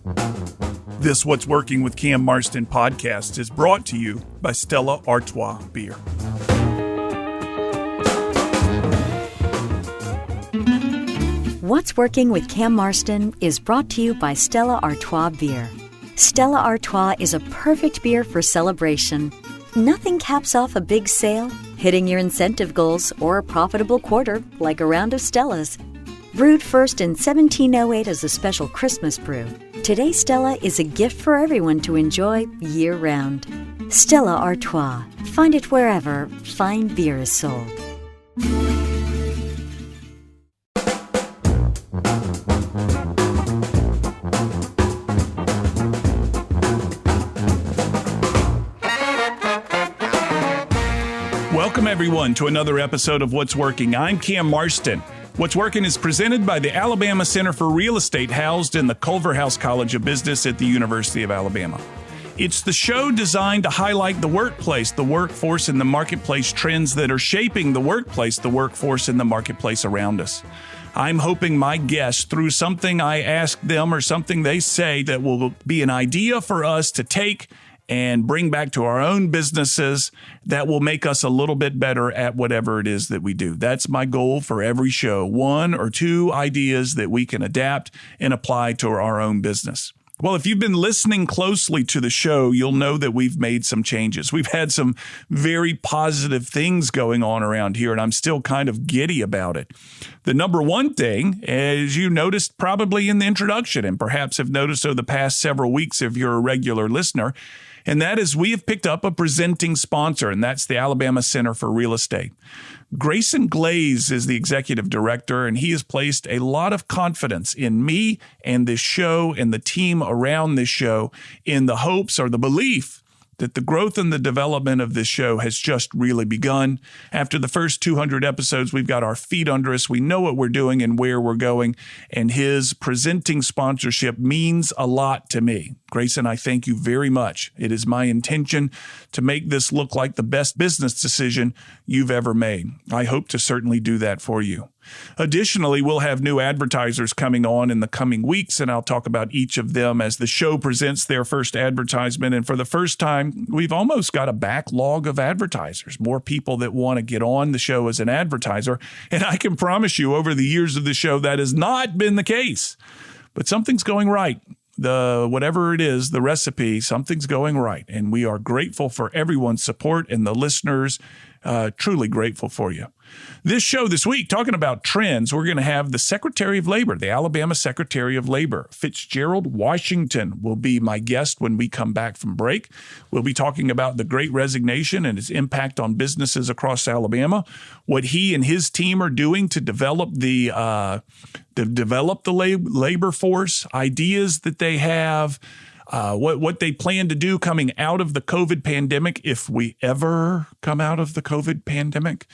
This What's Working with Cam Marston podcast is brought to you by Stella Artois Beer. What's Working with Cam Marston is brought to you by Stella Artois Beer. Stella Artois is a perfect beer for celebration. Nothing caps off a big sale, hitting your incentive goals, or a profitable quarter like a round of Stella's. Brewed first in 1708 as a special Christmas brew, today Stella is a gift for everyone to enjoy year-round. Stella Artois. Find it wherever fine beer is sold. Welcome, everyone, to another episode of What's Working. I'm Cam Marston. What's Working is presented by the Alabama Center for Real Estate, housed in the Culverhouse College of Business at the University of Alabama. It's the show designed to highlight the workplace, the workforce, and the marketplace trends that are shaping the workplace, the workforce, and the marketplace around us. I'm hoping my guests, through something I ask them or something they say, that will be an idea for us to take and bring back to our own businesses that will make us a little bit better at whatever it is that we do. That's my goal for every show, one or two ideas that we can adapt and apply to our own business. Well, if you've been listening closely to the show, you'll know that we've made some changes. We've had some very positive things going on around here, and I'm still kind of giddy about it. The number one thing, as you noticed probably in the introduction, and perhaps have noticed over the past several weeks if you're a regular listener, and that is we have picked up a presenting sponsor, and that's the Alabama Center for Real Estate. Grayson Glaze is the executive director, and he has placed a lot of confidence in me and this show and the team around this show in the hopes or the belief that the growth and the development of this show has just really begun. After the first 200 episodes, we've got our feet under us. We know what we're doing and where we're going, and his presenting sponsorship means a lot to me. Grayson, I thank you very much. It is my intention to make this look like the best business decision you've ever made. I hope to certainly do that for you. Additionally, we'll have new advertisers coming on in the coming weeks, and I'll talk about each of them as the show presents their first advertisement. And for the first time, we've almost got a backlog of advertisers, more people that want to get on the show as an advertiser. And I can promise you, over the years of the show, that has not been the case. But something's going right. Whatever it is, the recipe, something's going right. And we are grateful for everyone's support and the listeners, truly grateful for you. This show this week, talking about trends, we're going to have the Secretary of Labor, the Alabama Secretary of Labor, Fitzgerald Washington, will be my guest when we come back from break. We'll be talking about the Great Resignation and its impact on businesses across Alabama, what he and his team are doing to develop the labor force, ideas that they have, what they plan to do coming out of the COVID pandemic, if we ever come out of the COVID pandemic.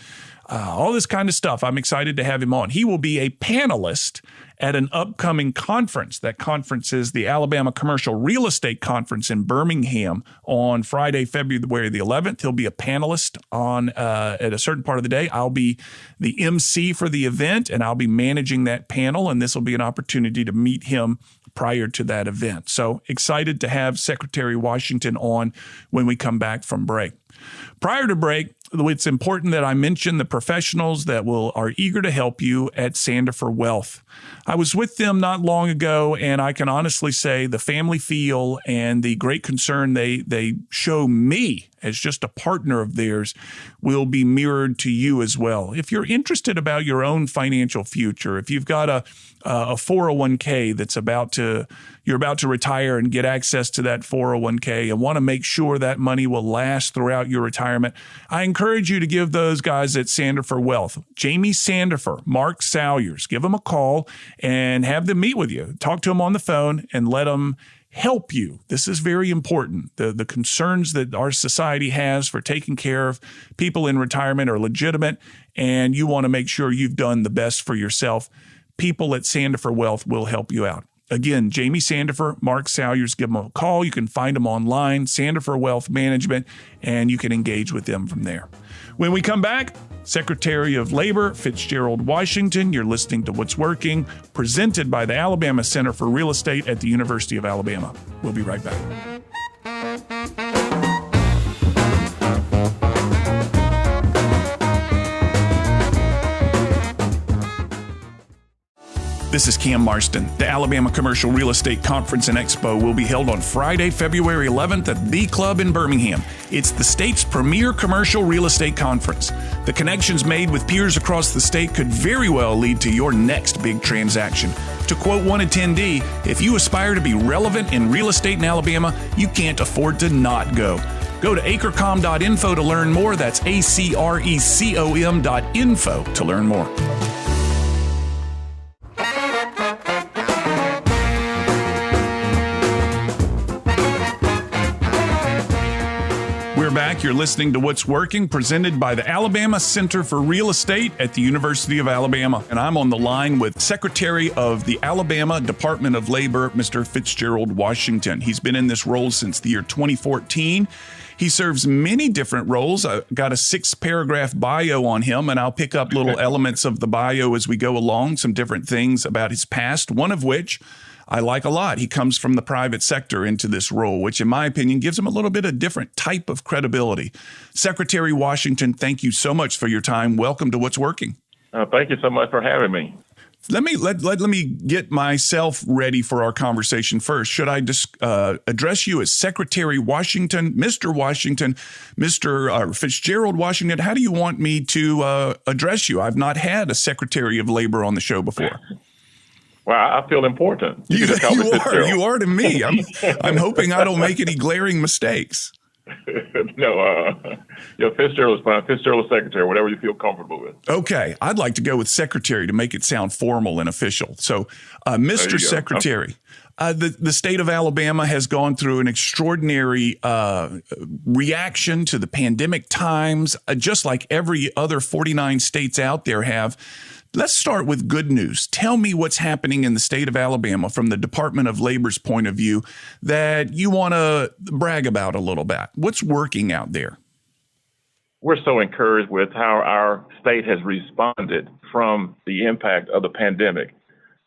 All this kind of stuff. I'm excited to have him on. He will be a panelist at an upcoming conference. That conference is the Alabama Commercial Real Estate Conference in Birmingham on Friday, February the 11th. He'll be a panelist on at a certain part of the day. I'll be the MC for the event, and I'll be managing that panel, and this will be an opportunity to meet him prior to that event. So excited to have Secretary Washington on when we come back from break. Prior to break, it's important that I mention the professionals that are eager to help you at Sandifer Wealth. I was with them not long ago, and I can honestly say the family feel and the great concern they show me as just a partner of theirs will be mirrored to you as well. If you're interested about your own financial future, if you've got a 401k you're about to retire and get access to that 401k and want to make sure that money will last throughout your retirement, I encourage you to give those guys at Sandifer Wealth, Jamie Sandifer, Mark Salyers, give them a call and have them meet with you. Talk to them on the phone and let them help you. This is very important. The concerns that our society has for taking care of people in retirement are legitimate, and you want to make sure you've done the best for yourself. People at Sandifer Wealth will help you out. Again, Jamie Sandifer, Mark Salyers, give them a call. You can find them online, Sandifer Wealth Management, and you can engage with them from there. When we come back, Secretary of Labor, Fitzgerald, Washington. You're listening to What's Working, presented by the Alabama Center for Real Estate at the University of Alabama. We'll be right back. This is Cam Marston. The Alabama Commercial Real Estate Conference and Expo will be held on Friday, February 11th at the Club in Birmingham. It's the state's premier commercial real estate conference. The connections made with peers across the state could very well lead to your next big transaction. To quote one attendee, if you aspire to be relevant in real estate in Alabama, you can't afford to not go. Go to acrecom.info to learn more. That's acrecom.info to learn more. We're back. You're listening to What's Working, presented by the Alabama Center for Real Estate at the University of Alabama. And I'm on the line with Secretary of the Alabama Department of Labor, Mr. Fitzgerald, Washington. He's been in this role since the year 2014. He serves many different roles. I've got a 6-paragraph bio on him, and I'll pick up little elements of the bio as we go along, some different things about his past, one of which I like a lot. He comes from the private sector into this role, which in my opinion gives him a little bit of different type of credibility. Secretary Washington, thank you so much for your time. Welcome to What's Working. Thank you so much for having me. Let me get myself ready for our conversation first. Should I just address you as Secretary Washington, Mr. Fitzgerald Washington? How do you want me to address you? I've not had a Secretary of Labor on the show before. Well, I feel important. You are to me. I'm hoping I don't make any glaring mistakes. No, Fitzgerald is fine. Fitzgerald Secretary, whatever you feel comfortable with. Okay. I'd like to go with Secretary to make it sound formal and official. So, Mr. Secretary, the state of Alabama has gone through an extraordinary reaction to the pandemic times, just like every other 49 states out there have. Let's start with good news. Tell me what's happening in the state of Alabama from the Department of Labor's point of view that you want to brag about a little bit. What's working out there? We're so encouraged with how our state has responded from the impact of the pandemic.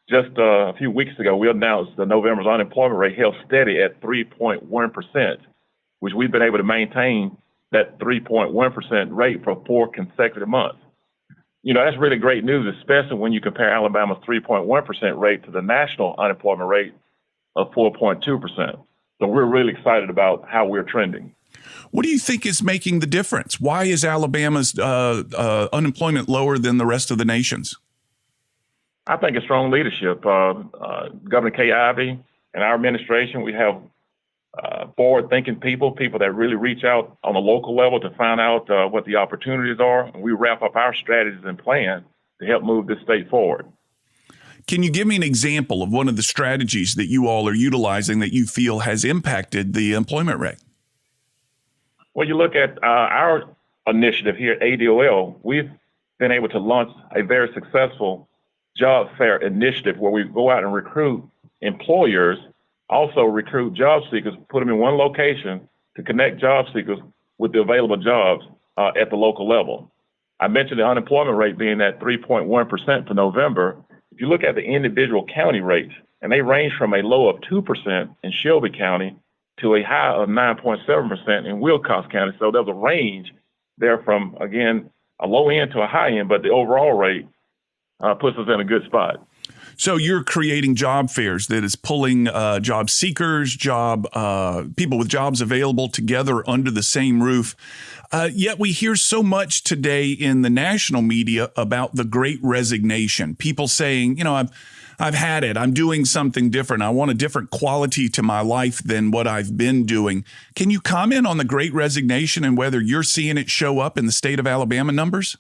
Just a few weeks ago, we announced the November's unemployment rate held steady at 3.1%, which we've been able to maintain that 3.1% rate for 4 consecutive months. That's really great news, especially when you compare Alabama's 3.1% rate to the national unemployment rate of 4.2%. So we're really excited about how we're trending. What do you think is making the difference? Why is Alabama's unemployment lower than the rest of the nation's? I think it's strong leadership. Governor Kay Ivey and our administration, we have forward-thinking people that really reach out on a local level to find out what the opportunities are. And we wrap up our strategies and plan to help move this state forward. Can you give me an example of one of the strategies that you all are utilizing that you feel has impacted the employment rate? Well, you look at our initiative here at ADOL, we've been able to launch a very successful job fair initiative where we go out and recruit employers, also recruit job seekers, put them in one location to connect job seekers with the available jobs at the local level. I mentioned the unemployment rate being at 3.1% for November. If you look at the individual county rates, and they range from a low of 2% in Shelby County to a high of 9.7% in Wilcox County. So there's a range there from, again, a low end to a high end, but the overall rate puts us in a good spot. So you're creating job fairs that is pulling job seekers, people with jobs available together under the same roof. Yet we hear so much today in the national media about the Great Resignation. People saying, I've had it. I'm doing something different. I want a different quality to my life than what I've been doing. Can you comment on the Great Resignation and whether you're seeing it show up in the state of Alabama numbers?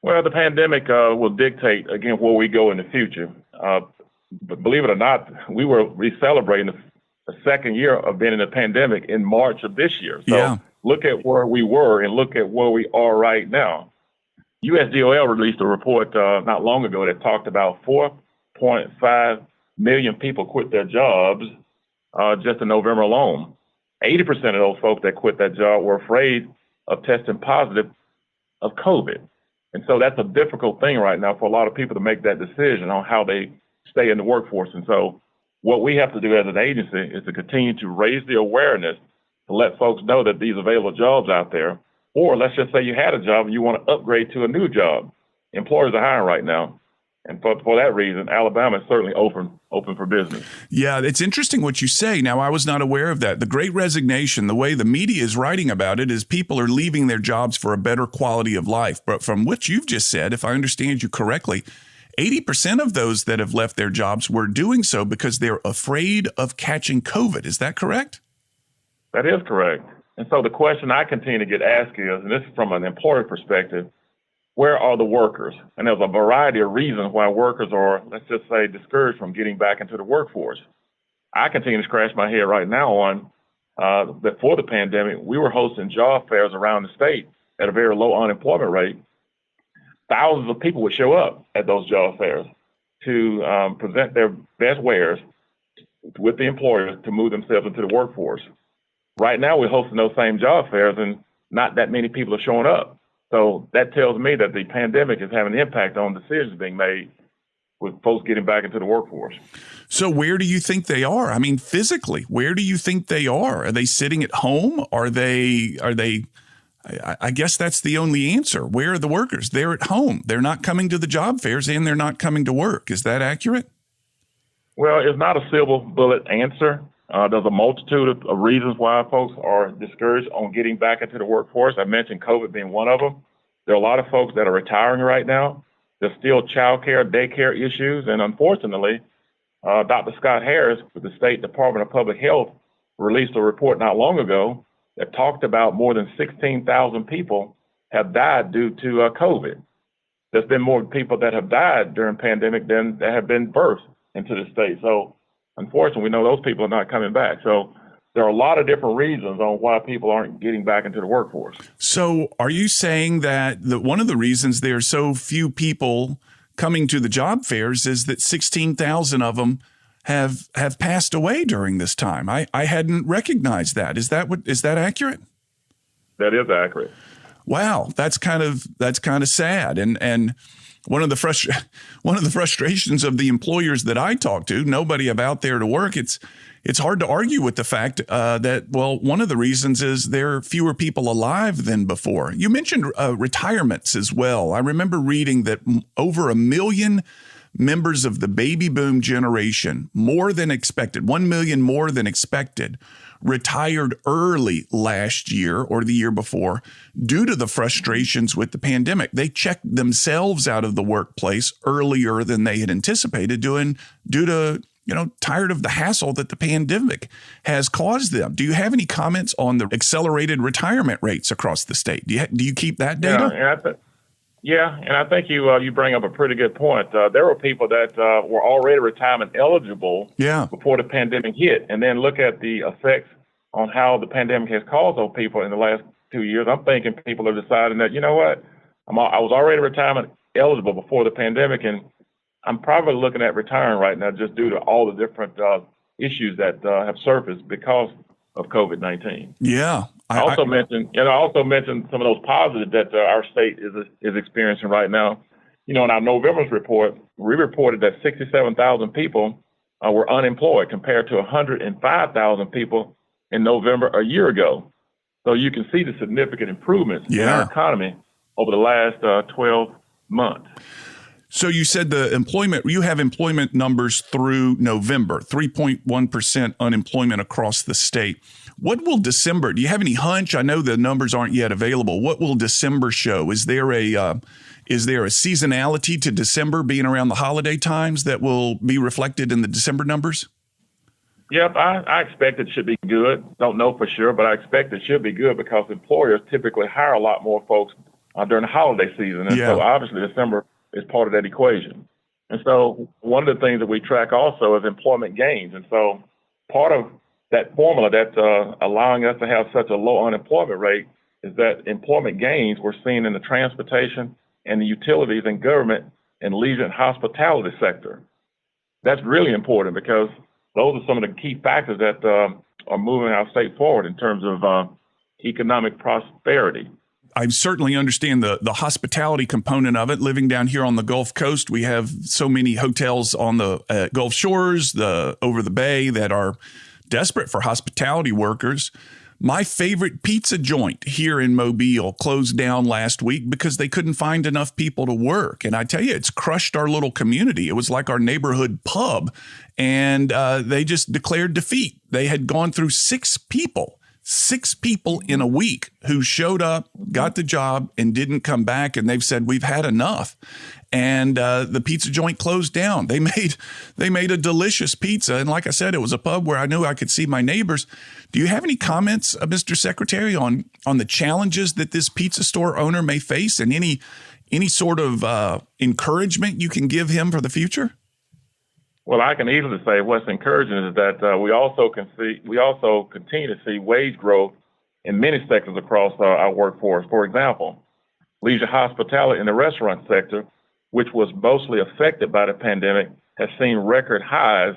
Well, the pandemic will dictate, again, where we go in the future. But believe it or not, we were celebrating the second year of being in the pandemic in March of this year. So Look at where we were and look at where we are right now. USDOL released a report not long ago that talked about 4.5 million people quit their jobs just in November alone. 80% of those folks that quit that job were afraid of testing positive of COVID. And so that's a difficult thing right now for a lot of people to make that decision on how they stay in the workforce. And so what we have to do as an agency is to continue to raise the awareness to let folks know that these available jobs out there, or let's just say you had a job and you want to upgrade to a new job. Employers are hiring right now. And for that reason, Alabama is certainly open for business. Yeah, it's interesting what you say. Now, I was not aware of that. The Great Resignation, the way the media is writing about it, is people are leaving their jobs for a better quality of life. But from what you've just said, if I understand you correctly, 80% of those that have left their jobs were doing so because they're afraid of catching COVID. Is that correct? That is correct. And so the question I continue to get asked is, and this is from an employer perspective, where are the workers? And there's a variety of reasons why workers are, let's just say, discouraged from getting back into the workforce. I continue to scratch my head right now on before the pandemic, we were hosting job fairs around the state at a very low unemployment rate. Thousands of people would show up at those job fairs to present their best wares with the employers to move themselves into the workforce. Right now, we're hosting those same job fairs, and not that many people are showing up. So that tells me that the pandemic is having an impact on decisions being made with folks getting back into the workforce. So where do you think they are? I mean, physically, where do you think they are? Are they sitting at home? Are they, I guess that's the only answer. Where are the workers? They're at home. They're not coming to the job fairs and they're not coming to work. Is that accurate? Well, it's not a silver bullet answer. There's a multitude of reasons why folks are discouraged on getting back into the workforce. I mentioned COVID being one of them. There are a lot of folks that are retiring right now. There's still child care, daycare issues. And unfortunately, Dr. Scott Harris with the State Department of Public Health released a report not long ago that talked about more than 16,000 people have died due to COVID. There's been more people that have died during the pandemic than that have been birthed into the state. So unfortunately, we know those people are not coming back. So there are a lot of different reasons on why people aren't getting back into the workforce. So are you saying that one of the reasons there are so few people coming to the job fairs is that 16,000 of them have passed away during this time? I hadn't recognized that. Is that accurate? That is accurate. Wow, that's kind of sad. And one of the frustrations of the employers that I talk to, nobody out there to work. It's hard to argue with the fact that, well, one of the reasons is there are fewer people alive than before. You mentioned retirements as well. I remember reading that over 1 million members of the baby boom generation, more than expected, 1 million more than expected, retired early last year or the year before due to the frustrations with the pandemic. They checked themselves out of the workplace earlier than they had anticipated due to, tired of the hassle that the pandemic has caused them. Do you have any comments on the accelerated retirement rates across the state? Do you keep that data? Yeah, and I think you bring up a pretty good point. There were people that were already retirement eligible before the pandemic hit, and then look at the effects on how the pandemic has caused those people in the last 2 years. I'm thinking people are deciding that, you know what, I was already retirement eligible before the pandemic, and I'm probably looking at retiring right now just due to all the different issues that have surfaced because of COVID-19. Yeah. I also mentioned some of those positives that our state is experiencing right now. In our November's report, we reported that 67,000 people were unemployed compared to 105,000 people in November a year ago. So you can see the significant improvements in our economy over the last 12 months. So you said you have employment numbers through November, 3.1% unemployment across the state. What will December, do you have any hunch? I know the numbers aren't yet available. What will December show? Is there a seasonality to December being around the holiday times that will be reflected in the December numbers? Yep, I expect it should be good. Don't know for sure, but I expect it should be good because employers typically hire a lot more folks during the holiday season. And so obviously December is part of that equation. And so one of the things that we track also is employment gains. And so part of that formula that's allowing us to have such a low unemployment rate is that employment gains we're seeing in the transportation and the utilities and government and leisure and hospitality sector. That's really important because those are some of the key factors that are moving our state forward in terms of economic prosperity. I certainly understand the hospitality component of it. Living down here on the Gulf Coast, we have so many hotels on the Gulf Shores, over the bay that are desperate for hospitality workers. My favorite pizza joint here in Mobile closed down last week because they couldn't find enough people to work. And I tell you, it's crushed our little community. It was like our neighborhood pub. And they just declared defeat. They had gone through six people in a week who showed up, got the job, and didn't come back. And they've said, we've had enough. And the pizza joint closed down. They made a delicious pizza. And like I said, it was a pub where I knew I could see my neighbors. Do you have any comments, Mr. Secretary, on the challenges that this pizza store owner may face, and any sort of encouragement you can give him for the future? Well, I can easily say what's encouraging is that we also continue to see wage growth in many sectors across our workforce. For example, leisure hospitality in the restaurant sector, which was mostly affected by the pandemic, has seen record highs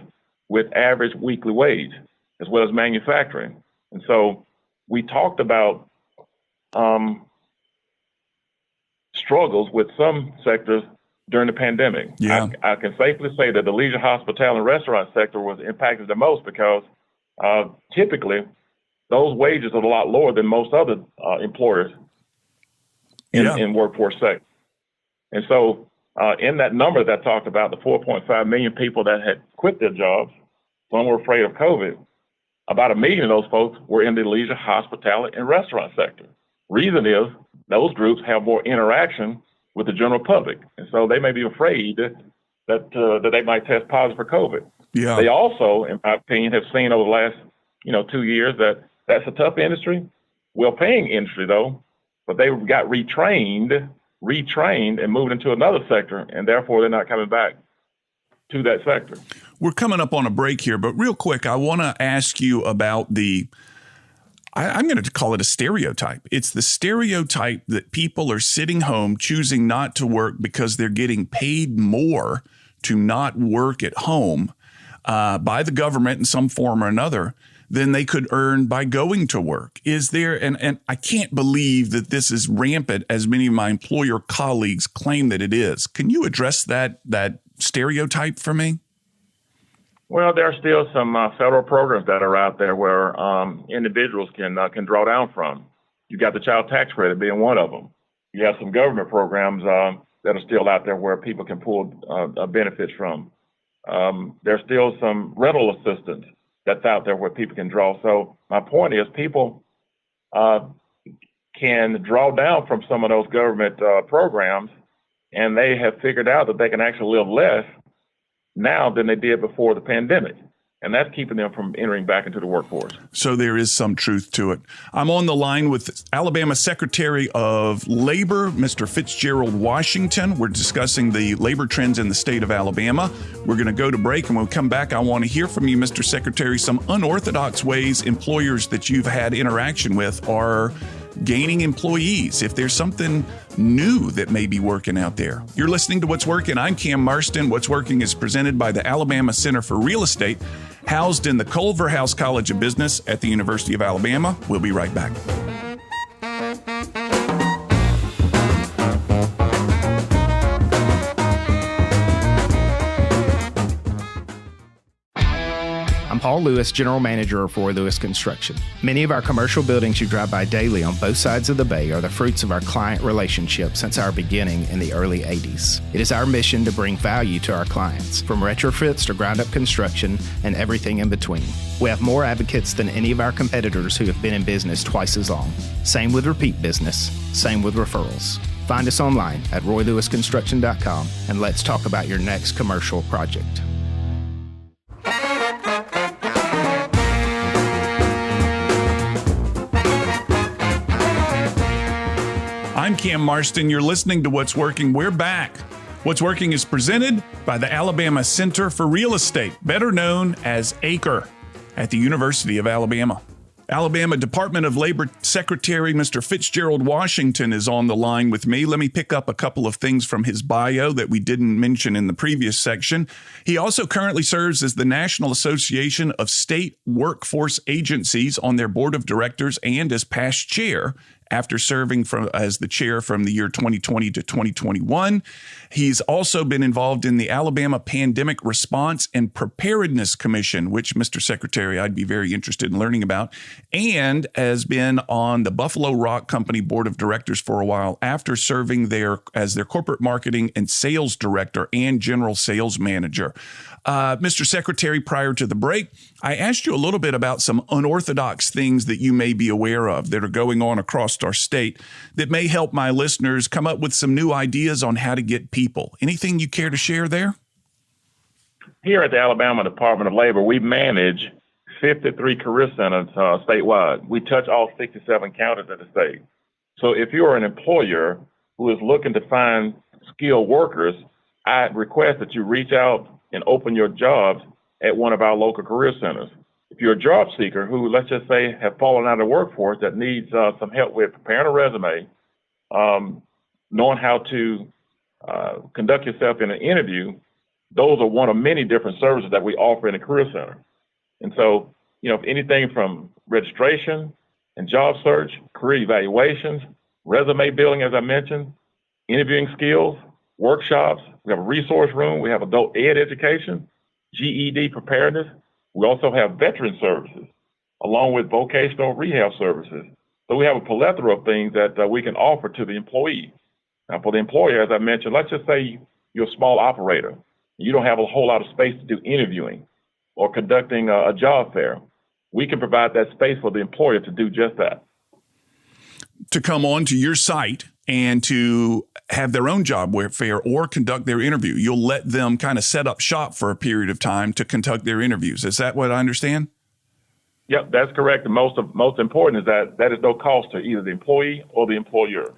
with average weekly wage, as well as manufacturing. And so we talked about struggles with some sectors during the pandemic. Yeah. I can safely say that the leisure hospitality and restaurant sector was impacted the most because typically those wages are a lot lower than most other employers in workforce sector. And so in that number that I talked about, the 4.5 million people that had quit their jobs, some were afraid of COVID, about 1 million of those folks were in the leisure hospitality and restaurant sector. Reason is those groups have more interaction with the general public. And so they may be afraid that they might test positive for COVID. Yeah. They also, in my opinion, have seen over the last 2 years that that's a tough industry, well-paying industry though, but they got retrained and moved into another sector, and therefore they're not coming back to that sector. We're coming up on a break here, but real quick, I want to ask you about I'm going to call it a stereotype. It's the stereotype that people are sitting home choosing not to work because they're getting paid more to not work at home by the government in some form or another than they could earn by going to work. Is there, and I can't believe that this is rampant as many of my employer colleagues claim that it is. Can you address that stereotype for me? Well, there are still some federal programs that are out there where individuals can draw down from. You got the child tax credit being one of them. You have some government programs that are still out there where people can pull benefits from. There's still some rental assistance that's out there where people can draw. So my point is people can draw down from some of those government programs, and they have figured out that they can actually live less now than they did before the pandemic. And that's keeping them from entering back into the workforce. So there is some truth to it. I'm on the line with Alabama Secretary of Labor, Mr. Fitzgerald Washington. We're discussing the labor trends in the state of Alabama. We're going to go to break, and when we come back, I want to hear from you, Mr. Secretary, some unorthodox ways employers that you've had interaction with are gaining employees, if there's something new that may be working out there. You're listening to What's Working. I'm Cam Marston. What's Working is presented by the Alabama Center for Real Estate, housed in the Culverhouse College of Business at the University of Alabama. We'll be right back. I'm Paul Lewis, General Manager of Roy Lewis Construction. Many of our commercial buildings you drive by daily on both sides of the bay are the fruits of our client relationship since our beginning in the early 80s. It is our mission to bring value to our clients, from retrofits to ground-up construction and everything in between. We have more advocates than any of our competitors who have been in business twice as long. Same with repeat business, same with referrals. Find us online at roylewisconstruction.com and let's talk about your next commercial project. I'm Cam Marston. You're listening to What's Working. We're back. What's Working is presented by the Alabama Center for Real Estate, better known as ACRE, at the University of Alabama. Alabama Department of Labor Secretary Mr. Fitzgerald Washington is on the line with me. Let me pick up a couple of things from his bio that we didn't mention in the previous section. He also currently serves as the National Association of State Workforce Agencies on their board of directors and as past chair after serving as the chair from the year 2020 to 2021. He's also been involved in the Alabama Pandemic Response and Preparedness Commission, which, Mr. Secretary, I'd be very interested in learning about, and has been on the Buffalo Rock Company Board of Directors for a while after serving there as their corporate marketing and sales director and general sales manager. Mr. Secretary, prior to the break, I asked you a little bit about some unorthodox things that you may be aware of that are going on across our state that may help my listeners come up with some new ideas on how to get people. Anything you care to share there? Here at the Alabama Department of Labor, we manage 53 career centers statewide. We touch all 67 counties in the state. So if you're an employer who is looking to find skilled workers, I request that you reach out and open your jobs at one of our local career centers. If you're a job seeker who, let's just say, have fallen out of the workforce that needs some help with preparing a resume, knowing how to conduct yourself in an interview, those are one of many different services that we offer in the career center. And so, if anything from registration and job search, career evaluations, resume building, as I mentioned, interviewing skills, workshops, we have a resource room, we have adult ed education, GED preparedness. We also have veteran services, along with vocational rehab services. So we have a plethora of things that we can offer to the employee. Now, for the employer, as I mentioned, let's just say you're a small operator. You don't have a whole lot of space to do interviewing or conducting a job fair. We can provide that space for the employer to do just that. To come onto your site and to have their own job fair or conduct their interview. You'll let them kind of set up shop for a period of time to conduct their interviews. Is that what I understand? Yep, that's correct. The most important is that is no cost to either the employee or the employer.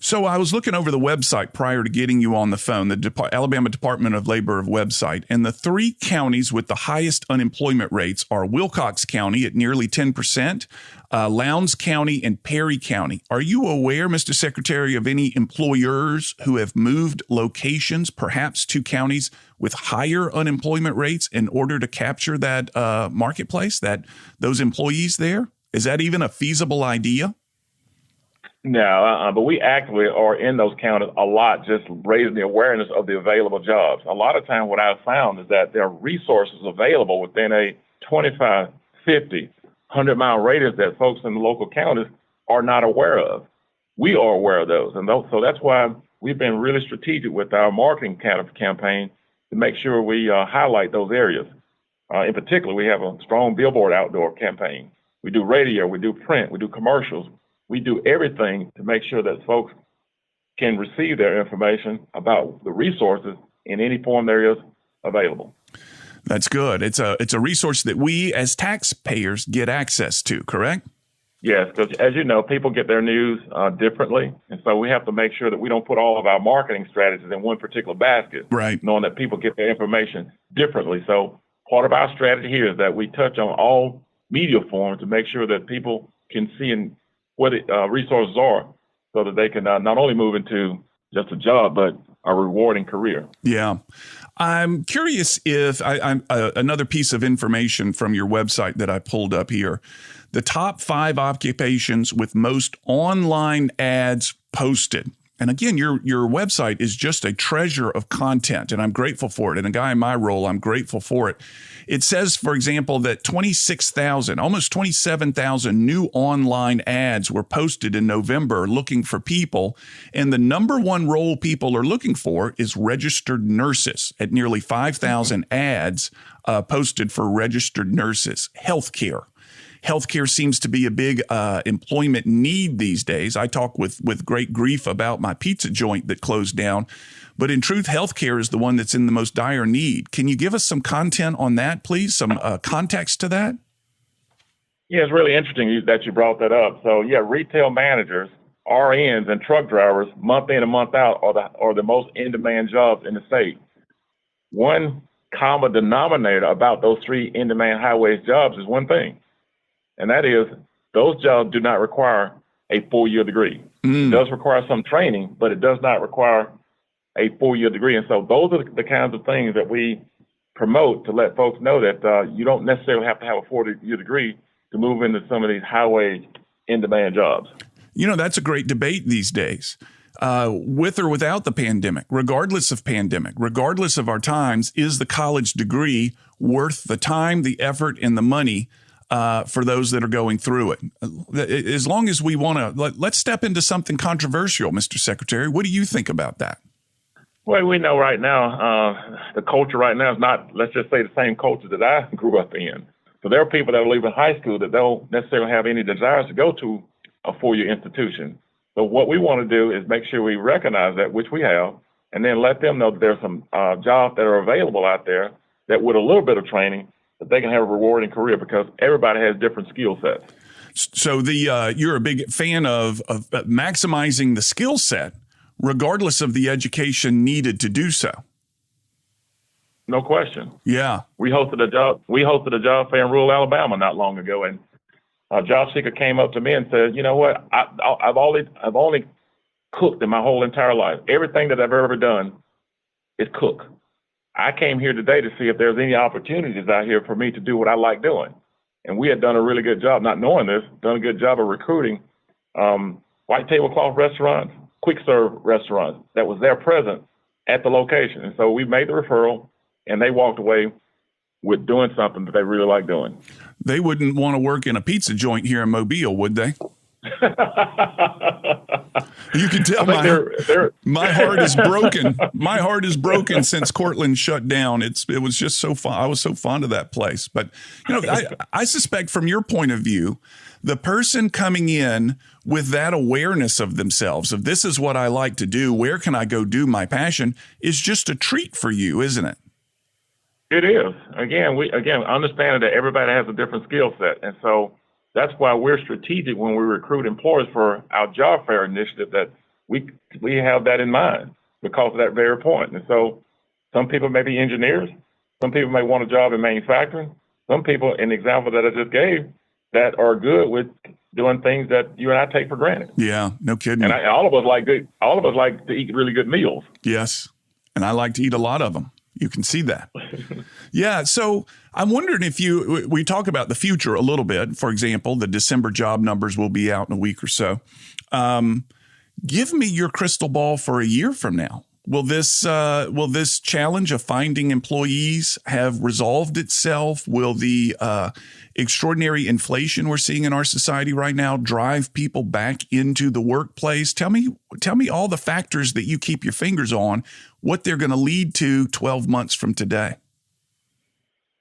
So I was looking over the website prior to getting you on the phone, the Alabama Department of Labor website, and the three counties with the highest unemployment rates are Wilcox County at nearly 10%, Lowndes County, and Perry County. Are you aware, Mr. Secretary, of any employers who have moved locations, perhaps to counties with higher unemployment rates in order to capture that marketplace, those employees there? Is that even a feasible idea? No, but we actively are in those counties a lot, just raising the awareness of the available jobs. A lot of times what I've found is that there are resources available within a 25, 50, 100-mile radius that folks in the local counties are not aware of. We are aware of those. And so that's why we've been really strategic with our marketing campaign to make sure we highlight those areas. In particular, we have a strong billboard outdoor campaign. We do radio, we do print, we do commercials. We do everything to make sure that folks can receive their information about the resources in any form there is available. That's good. It's a resource that we as taxpayers get access to, correct? Yes, because as you know, people get their news differently. And so we have to make sure that we don't put all of our marketing strategies in one particular basket, right? Knowing that people get their information differently. So part of our strategy here is that we touch on all media forms to make sure that people can see what resources are so that they can not only move into just a job, but a rewarding career. Yeah. I'm curious if I'm another piece of information from your website that I pulled up here. The top 5 occupations with most online ads posted. And again, your website is just a treasure of content, and I'm grateful for it. And a guy in my role, I'm grateful for it. It says, for example, that 26,000, almost 27,000 new online ads were posted in November looking for people. And the number one role people are looking for is registered nurses at nearly 5,000 ads posted for registered nurses. Healthcare. Healthcare seems to be a big employment need these days. I talk with great grief about my pizza joint that closed down. But in truth, healthcare is the one that's in the most dire need. Can you give us some content on that, please? Some context to that? Yeah, it's really interesting that you brought that up. So, yeah, retail managers, RNs, and truck drivers, month in and month out, are the most in-demand jobs in the state. One common denominator about those 3 in-demand highways jobs is one thing. And that is, those jobs do not require a 4-year degree. It does require some training, but it does not require a 4-year degree. And so those are the kinds of things that we promote to let folks know that you don't necessarily have to have a 4-year degree to move into some of these high-wage, in-demand jobs. That's a great debate these days. With or without the pandemic, regardless of pandemic, regardless of our times, is the college degree worth the time, the effort, and the money for those that are going through it? As long as we want to, let's step into something controversial, Mr. Secretary. What do you think about that? Well, we know right now, the culture right now is not, let's just say, the same culture that I grew up in. So there are people that are leaving high school that don't necessarily have any desires to go to a four-year institution. So what we want to do is make sure we recognize that, which we have, and then let them know that there's some jobs that are available out there that with a little bit of training, that they can have a rewarding career, because everybody has different skill sets. So you're a big fan of maximizing the skill set, regardless of the education needed to do so. No question. Yeah. We hosted a job fair in rural Alabama not long ago, and a job seeker came up to me and said, "You know what? I've only cooked in my whole entire life. Everything that I've ever done is cook. I came here today to see if there's any opportunities out here for me to do what I like doing." And we had done a really good job, not knowing this, done a good job of recruiting white tablecloth restaurants, quick serve restaurants that was there present at the location. And so we made the referral, and they walked away with doing something that they really like doing. They wouldn't want to work in a pizza joint here in Mobile, would they? You can tell my heart is broken. My heart is broken since Cortland shut down. It was just so fun. I was so fond of that place. But I suspect from your point of view, the person coming in with that awareness of themselves, of this is what I like to do, where can I go do my passion, is just a treat for you, isn't it? It is. Again, understanding that everybody has a different skill set. And so that's why we're strategic when we recruit employees for our job fair initiative, that we have that in mind because of that very point. And so some people may be engineers. Some people may want a job in manufacturing. Some people, in the example that I just gave, that are good with doing things that you and I take for granted. Yeah, no kidding. And all of us like to eat really good meals. Yes, and I like to eat a lot of them. You can see that. Yeah. So I'm wondering if we talk about the future a little bit. For example, the December job numbers will be out in a week or so. Give me your crystal ball for a year from now. Will this challenge of finding employees have resolved itself? Will the extraordinary inflation we're seeing in our society right now drive people back into the workplace? Tell me all the factors that you keep your fingers on, what they're going to lead to 12 months from today.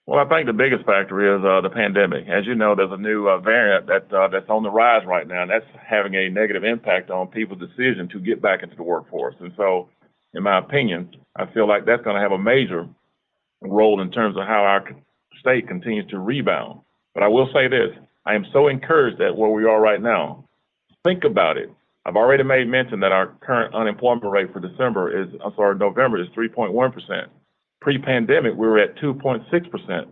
Well, I think the biggest factor is the pandemic. As you know, there's a new variant that's on the rise right now, and that's having a negative impact on people's decision to get back into the workforce. And so, in my opinion, I feel like that's going to have a major role in terms of how our state continues to rebound. But I will say this, I am so encouraged at where we are right now. Think about it. I've already made mention that our current unemployment rate for November is 3.1%. Pre-pandemic, we were at 2.6%,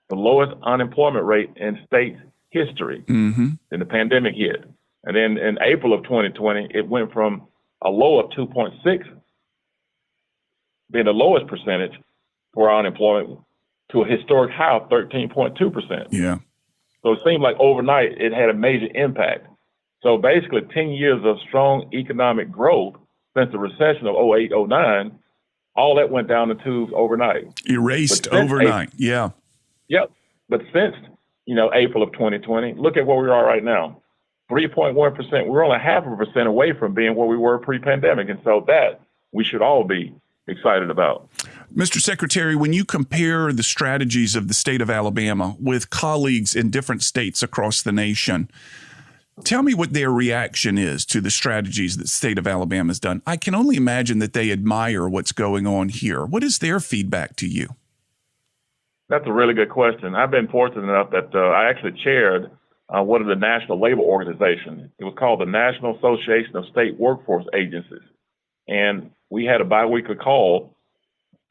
the lowest unemployment rate in state history. Mm-hmm. Then the pandemic hit. And then in April of 2020, it went from a low of 2.6, being the lowest percentage for our unemployment, to a historic high of 13.2%. Yeah. So it seemed like overnight it had a major impact. So basically 10 years of strong economic growth since the recession of 08, 09, all that went down the tubes overnight. Erased overnight. Yeah. Yep. But since, April of 2020, look at where we are right now. 3.1%. We're only 0.5% away from being where we were pre-pandemic. And so that we should all be excited about. Mr. Secretary, when you compare the strategies of the state of Alabama with colleagues in different states across the nation, tell me what their reaction is to the strategies that the state of Alabama has done. I can only imagine that they admire what's going on here. What is their feedback to you? That's a really good question. I've been fortunate enough that I actually chaired one of the national labor organizations. It was called the National Association of State Workforce Agencies. And we had a biweekly call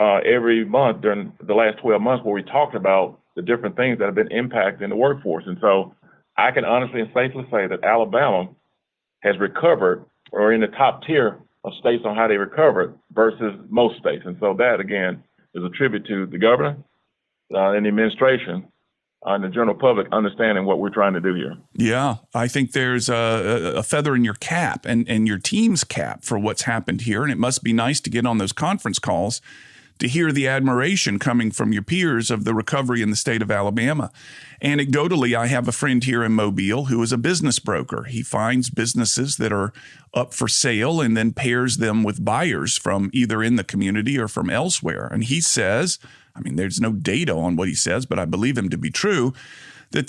every month during the last 12 months where we talked about the different things that have been impacting the workforce. And so I can honestly and safely say that Alabama has recovered, or in the top tier of states on how they recovered versus most states. And so that, again, is a tribute to the governor and the administration and the general public understanding what we're trying to do here. Yeah, I think there's a feather in your cap and your team's cap for what's happened here. And it must be nice to get on those conference calls to hear the admiration coming from your peers of the recovery in the state of Alabama. Anecdotally, I have a friend here in Mobile who is a business broker. He finds businesses that are up for sale and then pairs them with buyers from either in the community or from elsewhere. And he says, I mean, there's no data on what he says, but I believe him to be true, that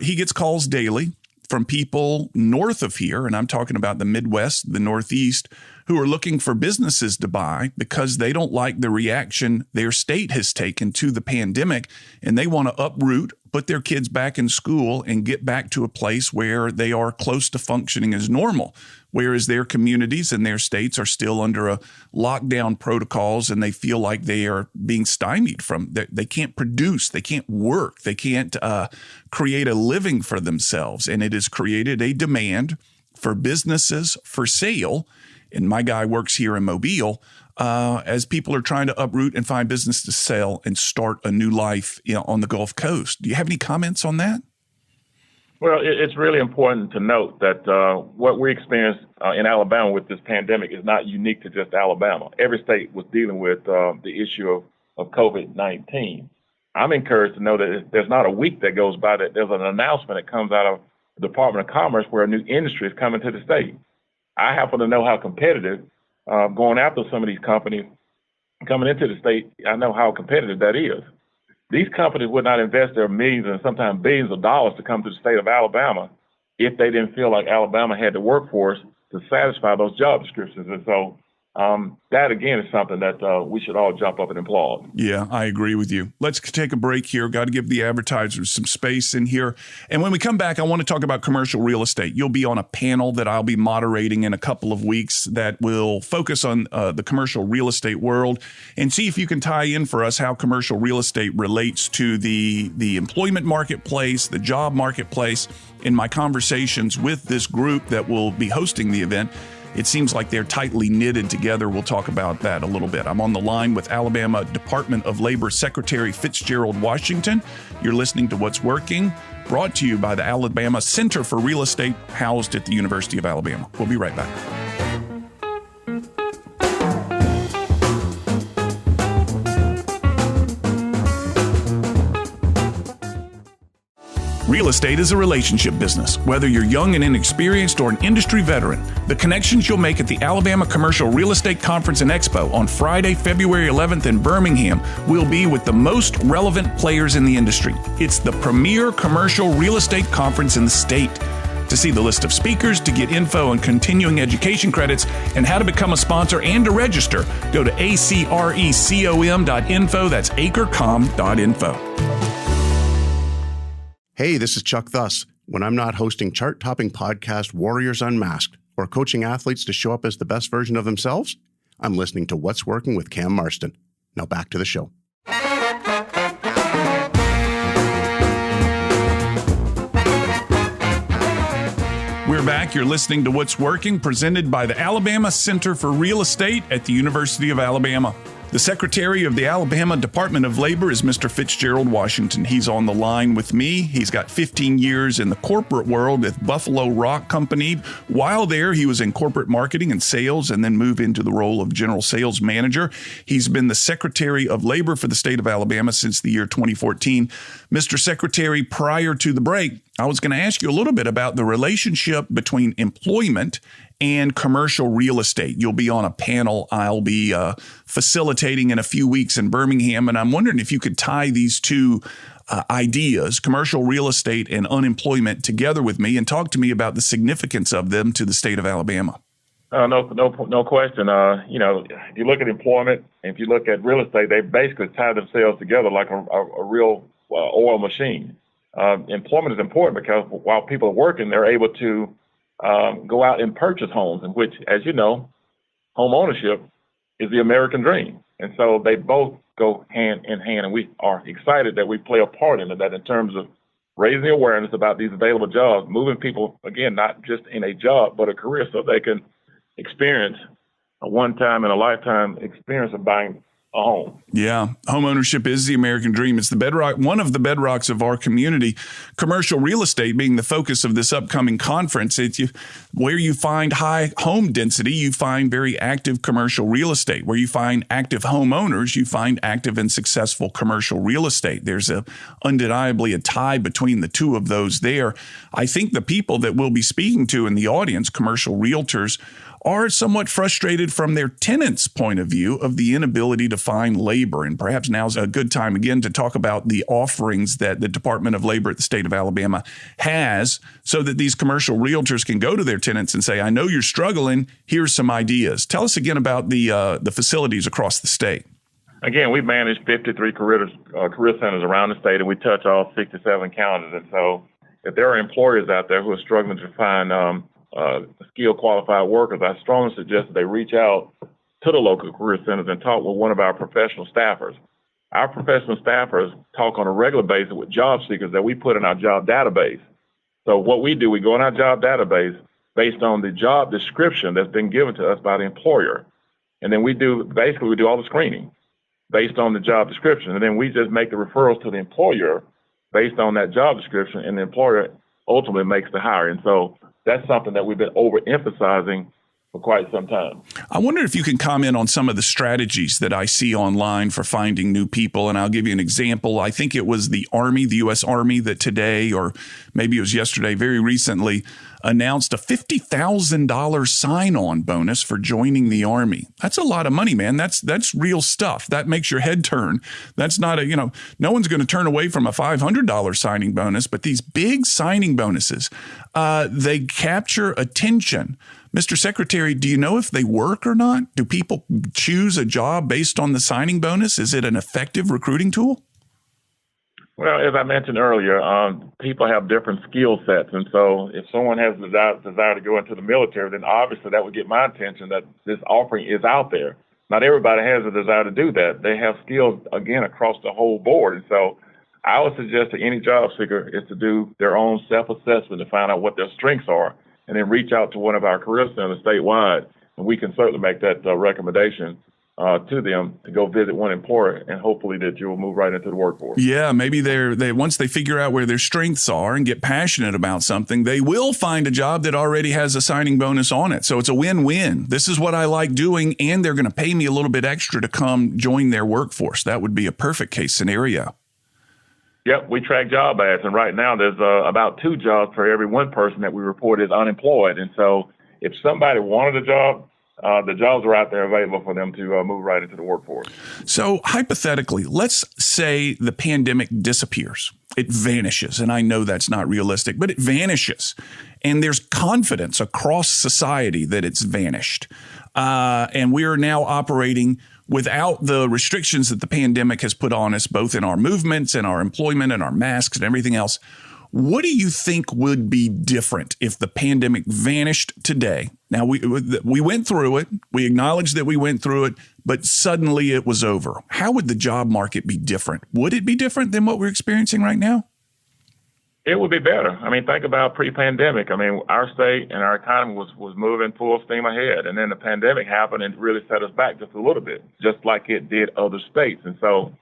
he gets calls daily from people north of here, and I'm talking about the Midwest, the Northeast, who are looking for businesses to buy because they don't like the reaction their state has taken to the pandemic, and they want to uproot, put their kids back in school, and get back to a place where they are close to functioning as normal, whereas their communities and their states are still under a lockdown protocols, and they feel like they are being stymied from. They can't produce, they can't work, they can't create a living for themselves, and it has created a demand for businesses for sale. And my guy works here in Mobile as people are trying to uproot and find business to sell and start a new life, on the Gulf Coast. Do you have any comments on that? Well, it's really important to note that what we experienced in Alabama with this pandemic is not unique to just Alabama. Every state was dealing with the issue of COVID-19. I'm encouraged to know that there's not a week that goes by that there's an announcement that comes out of the Department of Commerce where a new industry is coming to the state. I happen to know how competitive going after some of these companies coming into the state. I know how competitive that is. These companies would not invest their millions and sometimes billions of dollars to come to the state of Alabama if they didn't feel like Alabama had the workforce to satisfy those job descriptions. And so that, again, is something that we should all jump up and applaud. Yeah, I agree with you. Let's take a break here. Got to give the advertisers some space in here. And when we come back, I want to talk about commercial real estate. You'll be on a panel that I'll be moderating in a couple of weeks that will focus on the commercial real estate world and see if you can tie in for us how commercial real estate relates to the employment marketplace, the job marketplace. In my conversations with this group that will be hosting the event, it seems like they're tightly knitted together. We'll talk about that a little bit. I'm on the line with Alabama Department of Labor Secretary Fitzgerald Washington. You're listening to What's Working, brought to you by the Alabama Center for Real Estate, housed at the University of Alabama. We'll be right back. Real estate is a relationship business. Whether you're young and inexperienced or an industry veteran, the connections you'll make at the Alabama Commercial Real Estate Conference and Expo on Friday, February 11th in Birmingham will be with the most relevant players in the industry. It's the premier commercial real estate conference in the state. To see the list of speakers, to get info on continuing education credits, and how to become a sponsor and to register, go to acrecom.info. That's acrecom.info. Hey, this is Chuck Thus. When I'm not hosting chart-topping podcast Warriors Unmasked or coaching athletes to show up as the best version of themselves, I'm listening to What's Working with Cam Marston. Now back to the show. We're back. You're listening to What's Working, presented by the Alabama Center for Real Estate at the University of Alabama. The Secretary of the Alabama Department of Labor is Mr. Fitzgerald Washington. He's on the line with me. He's got 15 years in the corporate world with Buffalo Rock Company. While there, he was in corporate marketing and sales and then moved into the role of general sales manager. He's been the Secretary of Labor for the state of Alabama since the year 2014. Mr. Secretary, prior to the break, I was going to ask you a little bit about the relationship between employment and commercial real estate. You'll be on a panel I'll be facilitating in a few weeks in Birmingham, and I'm wondering if you could tie these two ideas, commercial real estate and unemployment, together with me and talk to me about the significance of them to the state of Alabama. No question. If you look at employment, and if you look at real estate, they basically tie themselves together like a real oil machine. Employment is important because while people are working, they're able to go out and purchase homes, in which, as you know, home ownership is the American dream. And so they both go hand in hand, and we are excited that we play a part in that in terms of raising the awareness about these available jobs, moving people, again, not just in a job, but a career, so they can experience a one-time in a lifetime experience of buying a home. Yeah, home ownership is the American dream. It's the bedrock, one of the bedrocks of our community. Commercial real estate being the focus of this upcoming conference. Where you find high home density, you find very active commercial real estate. Where you find active homeowners, you find active and successful commercial real estate. There's undeniably a tie between the two of those there. I think the people that we'll be speaking to in the audience, commercial realtors, are somewhat frustrated from their tenants' point of view of the inability to find labor. And perhaps now's a good time again to talk about the offerings that the Department of Labor at the state of Alabama has so that these commercial realtors can go to their tenants and say, I know you're struggling. Here's some ideas. Tell us again about the facilities across the state. Again, we manage 53 career centers around the state, and we touch all 67 counties. And so if there are employers out there who are struggling to find skilled qualified workers, I strongly suggest that they reach out to the local career centers and talk with one of our professional staffers. Our professional staffers talk on a regular basis with job seekers that we put in our job database. So what we do, we go in our job database based on the job description that's been given to us by the employer. And then we do all the screening based on the job description. And then we just make the referrals to the employer based on that job description, and the employer ultimately makes the hire. And so that's something that we've been overemphasizing for quite some time. I wonder if you can comment on some of the strategies that I see online for finding new people. And I'll give you an example. I think it was the Army, the U.S. Army, that today, or maybe it was yesterday, very recently, announced a $50,000 sign-on bonus for joining the Army. That's a lot of money, man. That's real stuff. That makes your head turn. That's not no one's going to turn away from a $500 signing bonus, but these big signing bonuses, they capture attention. Mr. Secretary, do you know if they work or not? Do people choose a job based on the signing bonus? Is it an effective recruiting tool? Well, as I mentioned earlier, people have different skill sets. And so if someone has the desire to go into the military, then obviously that would get my attention that this offering is out there. Not everybody has a desire to do that. They have skills, again, across the whole board. And so I would suggest to any job seeker is to do their own self-assessment to find out what their strengths are, and then reach out to one of our career centers statewide. And we can certainly make that recommendation to them to go visit one employer, and hopefully that you will move right into the workforce. Yeah, maybe they once they figure out where their strengths are and get passionate about something, they will find a job that already has a signing bonus on it. So it's a win-win. This is what I like doing, and they're going to pay me a little bit extra to come join their workforce. That would be a perfect case scenario. Yep, we track job ads, and right now there's about 2 jobs for every one person that we report is unemployed. And so if somebody wanted a job, the jobs are out there available for them to move right into the workforce. So hypothetically, let's say the pandemic disappears. It vanishes. And I know that's not realistic, but it vanishes. And there's confidence across society that it's vanished. And we are now operating without the restrictions that the pandemic has put on us, both in our movements and our employment and our masks and everything else. What do you think would be different if the pandemic vanished today? Now, we went through it. We acknowledged that we went through it, but suddenly it was over. How would the job market be different? Would it be different than what we're experiencing right now? It would be better. I mean, think about pre-pandemic. I mean, our state and our economy was moving full steam ahead. And then the pandemic happened and really set us back just a little bit, just like it did other states. And so,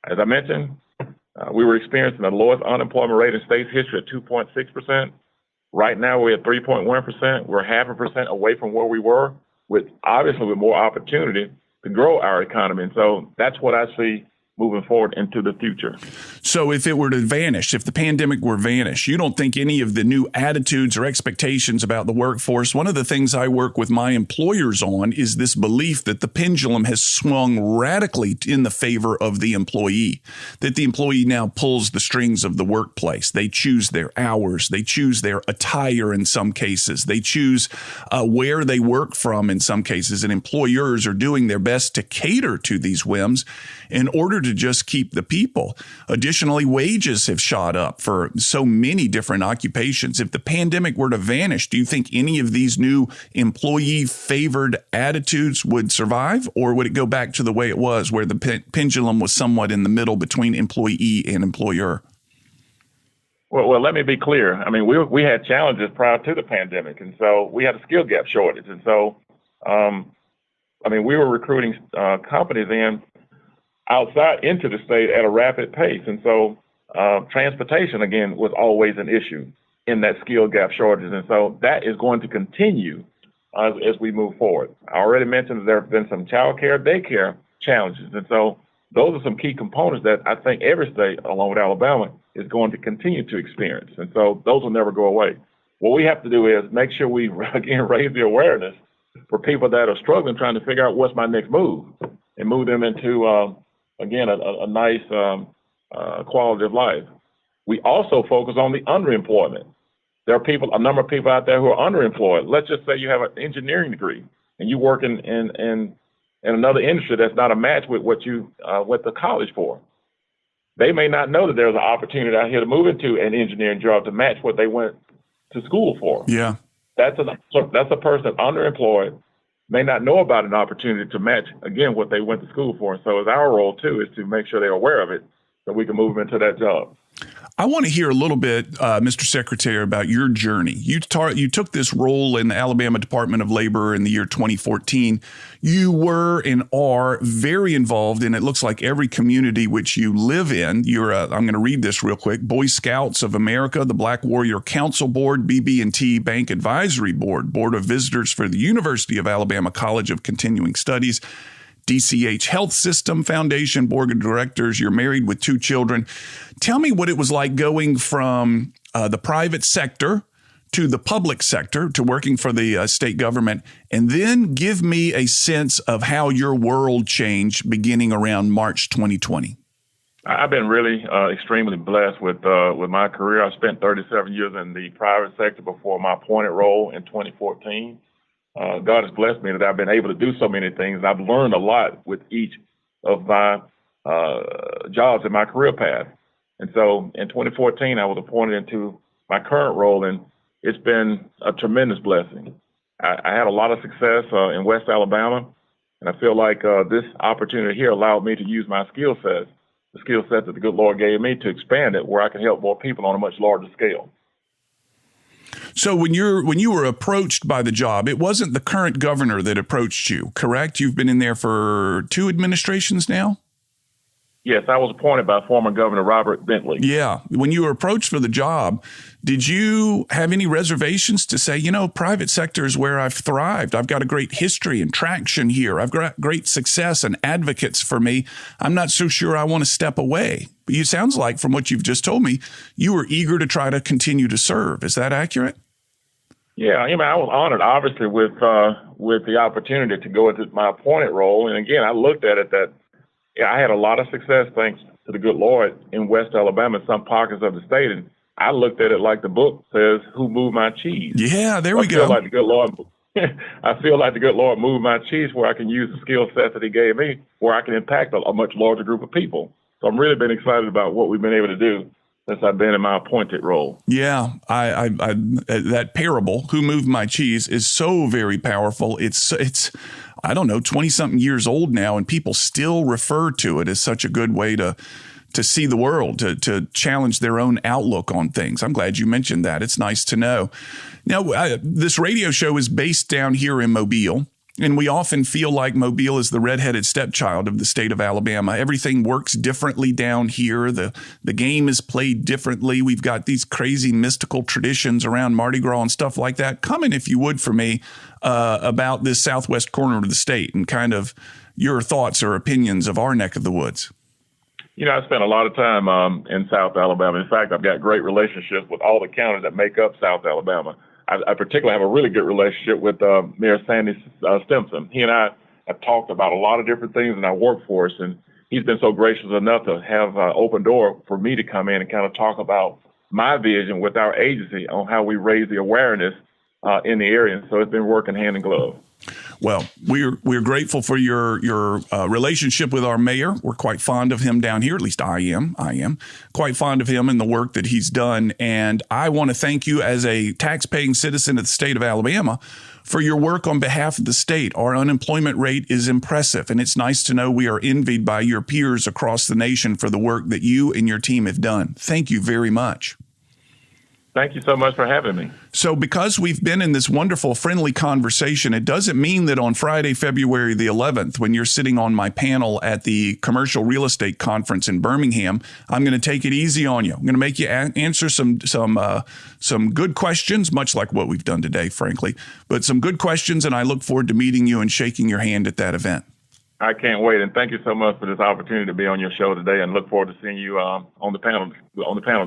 as I mentioned, we were experiencing the lowest unemployment rate in state's history at 2.6%. Right now, we're at 3.1%. We're 0.5% away from where we were, with more opportunity to grow our economy. And so that's what I see moving forward into the future. So if it were to vanish, if the pandemic were vanish, you don't think any of the new attitudes or expectations about the workforce? One of the things I work with my employers on is this belief that the pendulum has swung radically in the favor of the employee, that the employee now pulls the strings of the workplace. They choose their hours. They choose their attire in some cases. They choose where they work from in some cases, and employers are doing their best to cater to these whims in order to just keep the people. Additionally, wages have shot up for so many different occupations. If the pandemic were to vanish, do you think any of these new employee-favored attitudes would survive, or would it go back to the way it was, where the pendulum was somewhat in the middle between employee and employer? Well, let me be clear. I mean, we had challenges prior to the pandemic, and so we had a skill gap shortage. And so, we were recruiting companies in outside into the state at a rapid pace. And so transportation, again, was always an issue in that skill gap shortage. And so that is going to continue as we move forward. I already mentioned that there have been some child care, daycare challenges. And so those are some key components that I think every state, along with Alabama, is going to continue to experience. And so those will never go away. What we have to do is make sure we, again, raise the awareness for people that are struggling, trying to figure out what's my next move, and move them into, again, a nice quality of life. We also focus on the underemployment. There are a number of people out there who are underemployed. Let's just say you have an engineering degree and you work in another industry that's not a match with what you went to college for. They may not know that there's an opportunity out here to move into an engineering job to match what they went to school for. Yeah. That's a person underemployed, may not know about an opportunity to match, again, what they went to school for. So it's our role, too, is to make sure they're aware of it so we can move them into that job. I want to hear a little bit, Mr. Secretary, about your journey. You took this role in the Alabama Department of Labor in the year 2014. You were and are very involved in, it looks like, every community which you live in. You're, I'm going to read this real quick, Boy Scouts of America, the Black Warrior Council Board, BB&T Bank Advisory Board, Board of Visitors for the University of Alabama College of Continuing Studies, DCH Health System Foundation Board of Directors. You're married with 2 children. Tell me what it was like going from the private sector to the public sector to working for the state government, and then give me a sense of how your world changed beginning around March 2020. I've been really extremely blessed with my career. I spent 37 years in the private sector before my appointed role in 2014. God has blessed me that I've been able to do so many things. I've learned a lot with each of my jobs in my career path. And so in 2014, I was appointed into my current role, and it's been a tremendous blessing. I had a lot of success in West Alabama, and I feel like this opportunity here allowed me to use my skill sets, the skill sets that the good Lord gave me, to expand it where I can help more people on a much larger scale. So when you were approached by the job, it wasn't the current governor that approached you, correct? You've been in there for 2 administrations now? Yes, I was appointed by former Governor Robert Bentley. Yeah. When you were approached for the job, did you have any reservations to say, private sector is where I've thrived. I've got a great history and traction here. I've got great success and advocates for me. I'm not so sure I want to step away. But it sounds like, from what you've just told me, you were eager to try to continue to serve. Is that accurate? Yeah, I was honored, obviously, with the opportunity to go into my appointed role. And again, I looked at it that I had a lot of success, thanks to the good Lord, in West Alabama, some pockets of the state. And I looked at it like the book says, "Who moved my cheese?" Yeah, there we go. I feel like the good Lord moved my cheese where I can use the skill set that He gave me, where I can impact a much larger group of people. So I'm really been excited about what we've been able to do since I've been in my appointed role. Yeah, I that parable, "Who moved my cheese," is so very powerful. It's I don't know, 20-something years old now, and people still refer to it as such a good way to see the world, to challenge their own outlook on things. I'm glad you mentioned that. It's nice to know. Now, this radio show is based down here in Mobile, and we often feel like Mobile is the redheaded stepchild of the state of Alabama. Everything works differently down here. The game is played differently. We've got these crazy mystical traditions around Mardi Gras and stuff like that. Comment, if you would, for me about this southwest corner of the state and kind of your thoughts or opinions of our neck of the woods. I spent a lot of time in South Alabama. In fact, I've got great relationships with all the counties that make up South Alabama. I particularly have a really good relationship with Mayor Sandy Stimson. He and I have talked about a lot of different things in our workforce, and he's been so gracious enough to have an open door for me to come in and kind of talk about my vision with our agency on how we raise the awareness in the area. So it's been working hand in glove. Well, we're grateful for your relationship with our mayor. We're quite fond of him down here. At least I am quite fond of him and the work that he's done. And I want to thank you as a tax-paying citizen of the state of Alabama for your work on behalf of the state. Our unemployment rate is impressive, and it's nice to know we are envied by your peers across the nation for the work that you and your team have done. Thank you very much. Thank you so much for having me. So because we've been in this wonderful, friendly conversation, it doesn't mean that on Friday, February the 11th, when you're sitting on my panel at the Commercial Real Estate Conference in Birmingham, I'm going to take it easy on you. I'm going to make you answer some good questions, much like what we've done today, frankly, but some good questions, and I look forward to meeting you and shaking your hand at that event. I can't wait, and thank you so much for this opportunity to be on your show today, and look forward to seeing you on the panel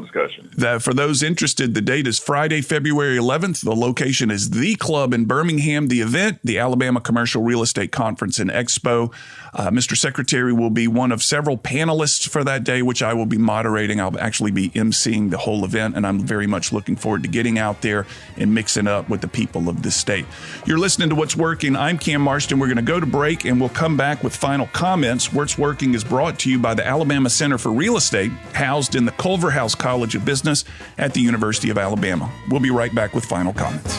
discussion. For those interested, the date is Friday, February 11th. The location is The Club in Birmingham. The event, the Alabama Commercial Real Estate Conference and Expo. Mr. Secretary will be one of several panelists for that day, which I will be moderating. I'll actually be emceeing the whole event, and I'm very much looking forward to getting out there and mixing up with the people of this state. You're listening to What's Working. I'm Cam Marston. We're going to go to break, and we'll come back with final comments. What's Working is brought to you by the Alabama Center for Real Estate, housed in the Culverhouse College of Business at the University of Alabama. We'll be right back with final comments.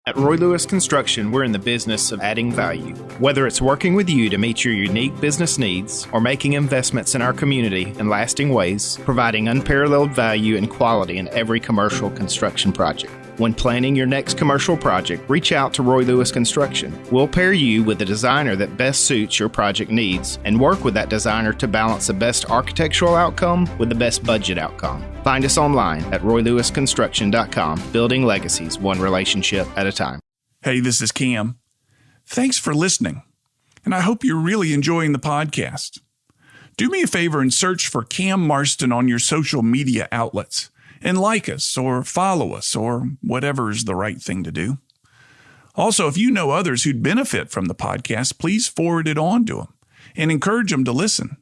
At Roy Lewis Construction, we're in the business of adding value. Whether it's working with you to meet your unique business needs or making investments in our community in lasting ways, providing unparalleled value and quality in every commercial construction project. When planning your next commercial project, reach out to Roy Lewis Construction. We'll pair you with a designer that best suits your project needs and work with that designer to balance the best architectural outcome with the best budget outcome. Find us online at roylewisconstruction.com, building legacies one relationship at a time. Hey, this is Cam. Thanks for listening, and I hope you're really enjoying the podcast. Do me a favor and search for Cam Marston on your social media outlets and like us or follow us or whatever is the right thing to do. Also, if you know others who'd benefit from the podcast, please forward it on to them and encourage them to listen.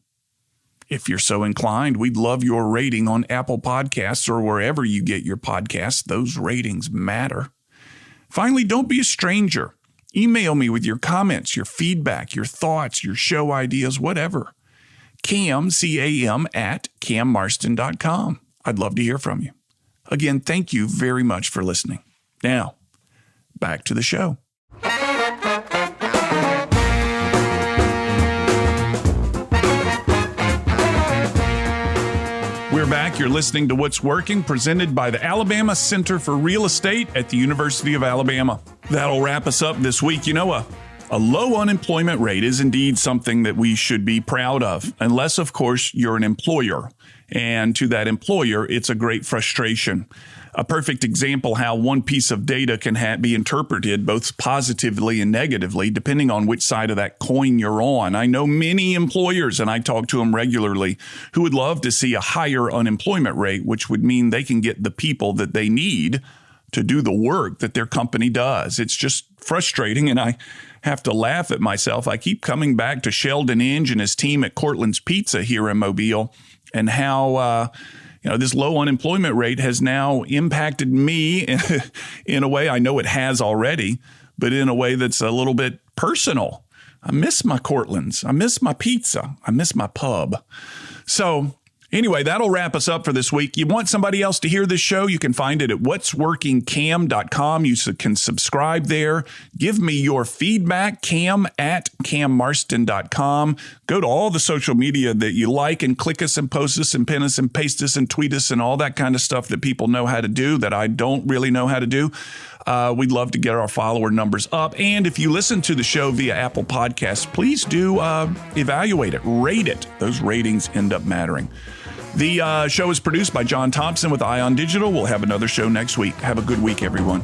If you're so inclined, we'd love your rating on Apple Podcasts or wherever you get your podcasts. Those ratings matter. Finally, don't be a stranger. Email me with your comments, your feedback, your thoughts, your show ideas, whatever. Cam, C-A-M, at cammarston.com. I'd love to hear from you. Again, thank you very much for listening. Now, back to the show. We're back. You're listening to What's Working, presented by the Alabama Center for Real Estate at the University of Alabama. That'll wrap us up this week. You know, a low unemployment rate is indeed something that we should be proud of, unless, of course, you're an employer. And to that employer, it's a great frustration. A perfect example how one piece of data can be interpreted both positively and negatively, depending on which side of that coin you're on. I know many employers, and I talk to them regularly, who would love to see a higher unemployment rate, which would mean they can get the people that they need to do the work that their company does. It's just frustrating, and I have to laugh at myself. I keep coming back to Sheldon Inge and his team at Cortland's Pizza here in Mobile, and how this low unemployment rate has now impacted me in a way. I know it has already, but in a way that's a little bit personal. I miss my Cortlands. I miss my pizza. I miss my pub. So anyway, that'll wrap us up for this week. You want somebody else to hear this show? You can find it at whatsworkingcam.com. You can subscribe there. Give me your feedback, cam@cammarston.com. Go to all the social media that you like and click us and post us and pin us and paste us and tweet us and all that kind of stuff that people know how to do that I don't really know how to do. We'd love to get our follower numbers up. And if you listen to the show via Apple Podcasts, please do evaluate it, rate it. Those ratings end up mattering. The show is produced by John Thompson with Ion Digital. We'll have another show next week. Have a good week, everyone.